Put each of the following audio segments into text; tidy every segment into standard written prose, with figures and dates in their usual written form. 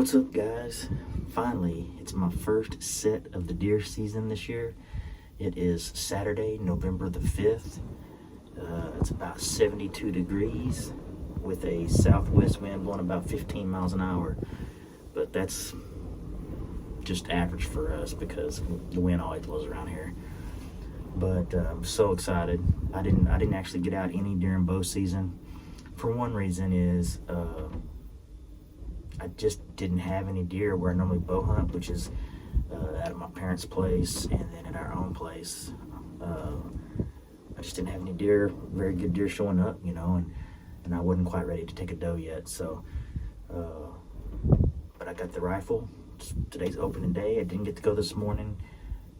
What's up, guys? Finally, it's my first set of the deer season this year. It is Saturday, November the 5th. It's about 72 degrees with a southwest wind blowing about 15 miles an hour. But that's just average for us because the wind always blows around here. But I'm so excited. I didn't actually get out any during bow season. For one reason is I just didn't have any deer where I normally bow hunt, which is out of my parents' place and then at our own place. I just didn't have any deer, very good deer showing up, and I wasn't quite ready to take a doe yet. So, but I got the rifle. Today's opening day. I didn't get to go this morning,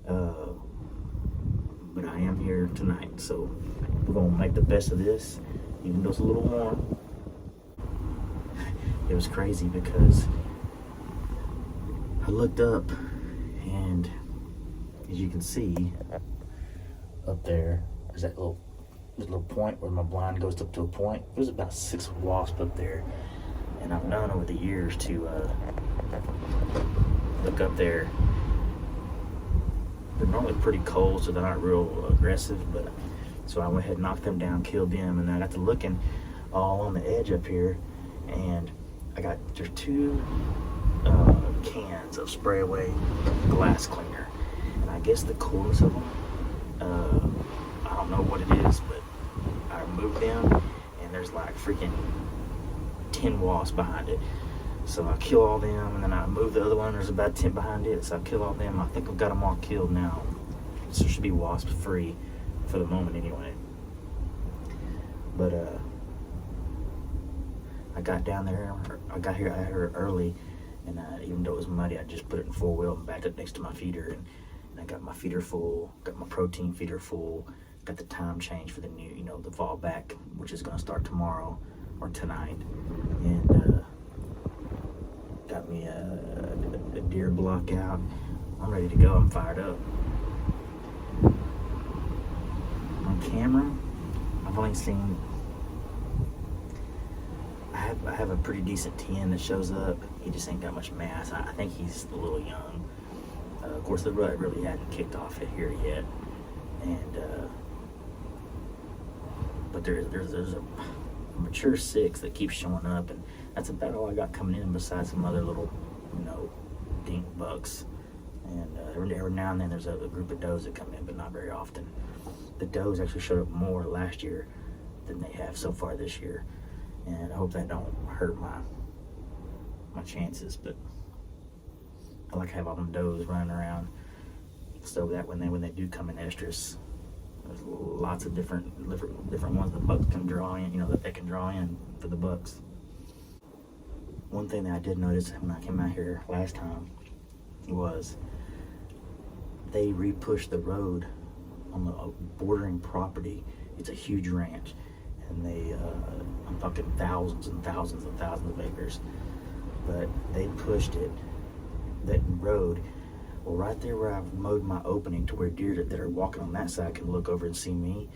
but I am here tonight. So we're gonna make the best of this, even though it's a little warm. It was crazy because I looked up, and as you can see up there, there's that little point where my blind goes up to a point. There's about 6 wasps up there, and I've known over the years to look up there. They're normally pretty cold, so they're not real aggressive, but so I went ahead and knocked them down, killed them, and then I got to looking all on the edge up here, and there's 2 cans of spray away glass cleaner, and I guess the coolest of them, I don't know what it is, but I removed them, and there's like freaking 10 wasps behind it. So I kill all them, and then I move the other one. There's about 10 behind it, so I kill all them. I think I've got them all killed now. So it should be wasp free for the moment anyway. But I got down there. I got here early, and even though it was muddy, I just put it in 4-wheel and backed it next to my feeder, and I got my feeder full, got my protein feeder full, got the time change for the new, the fall back, which is going to start tomorrow or tonight, and got me a deer block out. I'm ready to go. I'm fired up. On camera, I've only seen. I have a pretty decent 10 that shows up. He just ain't got much mass. I think he's a little young. Of course, the rut really hadn't kicked off here yet, and but there's a mature 6 that keeps showing up, and that's about all I got coming in besides some other little, dink bucks. And every now and then there's a group of does that come in, but not very often. The does actually showed up more last year than they have so far this year, and I hope that don't hurt my chances. But I like to have all them does running around so that when they do come in estrus, there's lots of different ones the bucks can draw in, that they can draw in for the bucks. One thing that I did notice when I came out here last time was they re-pushed the road on the bordering property. It's a huge ranch, and I'm talking thousands and thousands and thousands of acres, but they pushed it, that road, well, right there where I've mowed my opening to where deer that are walking on that side can look over and see me.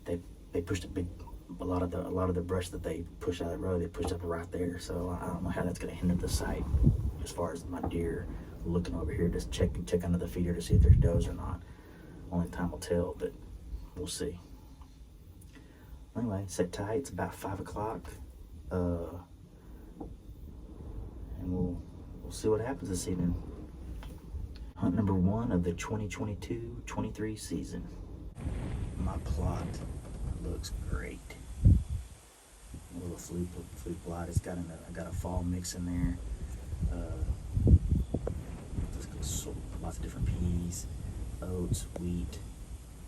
They pushed a lot of the brush that they push out of the road, they pushed up right there. So I don't know how that's going to hinder the sight as far as my deer looking over here, just check under the feeder to see if there's does or not. Only time will tell, but we'll see. Anyway, sit tight. It's about 5 o'clock, and we'll see what happens this evening. Hunt number 1 of the 2022-23 season. My plot looks great. A little flute plot. It's got I got a fall mix in there. Lots of different peas, oats, wheat,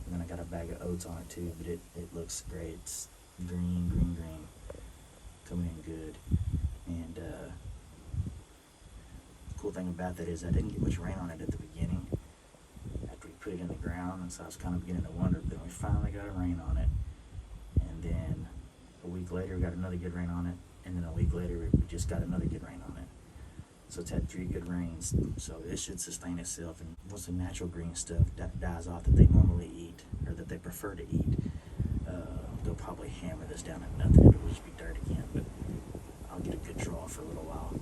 and then I got a bag of oats on it too. But it looks great. It's green, coming in good. And the cool thing about that is I didn't get much rain on it at the beginning after we put it in the ground, and so I was kind of beginning to wonder. But we finally got a rain on it, and then a week later we got another good rain on it, and then a week later we just got another good rain on it. So it's had 3 good rains, so it should sustain itself. And once the natural green stuff dies off that they normally eat, or that they prefer to eat, they'll probably hammer this down at nothing. It'll just be dirt again, but I'll get a good draw for a little while.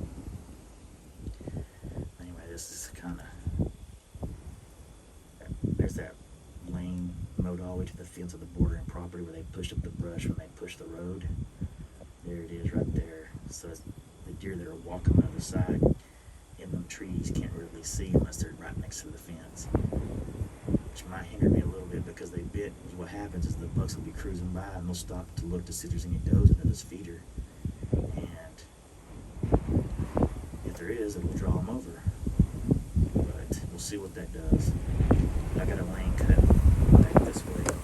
way to the fence of the bordering property where they pushed up the brush when they pushed the road. There it is right there. So it's the deer that are walking on the other side in them trees can't really see unless they're right next to the fence. Which might hinder me a little bit because they bit. What happens is the bucks will be cruising by and they'll stop to look to see if there's any does into this feeder. And if there is, it'll draw them over. But we'll see what that does. I got a lane cut back this way.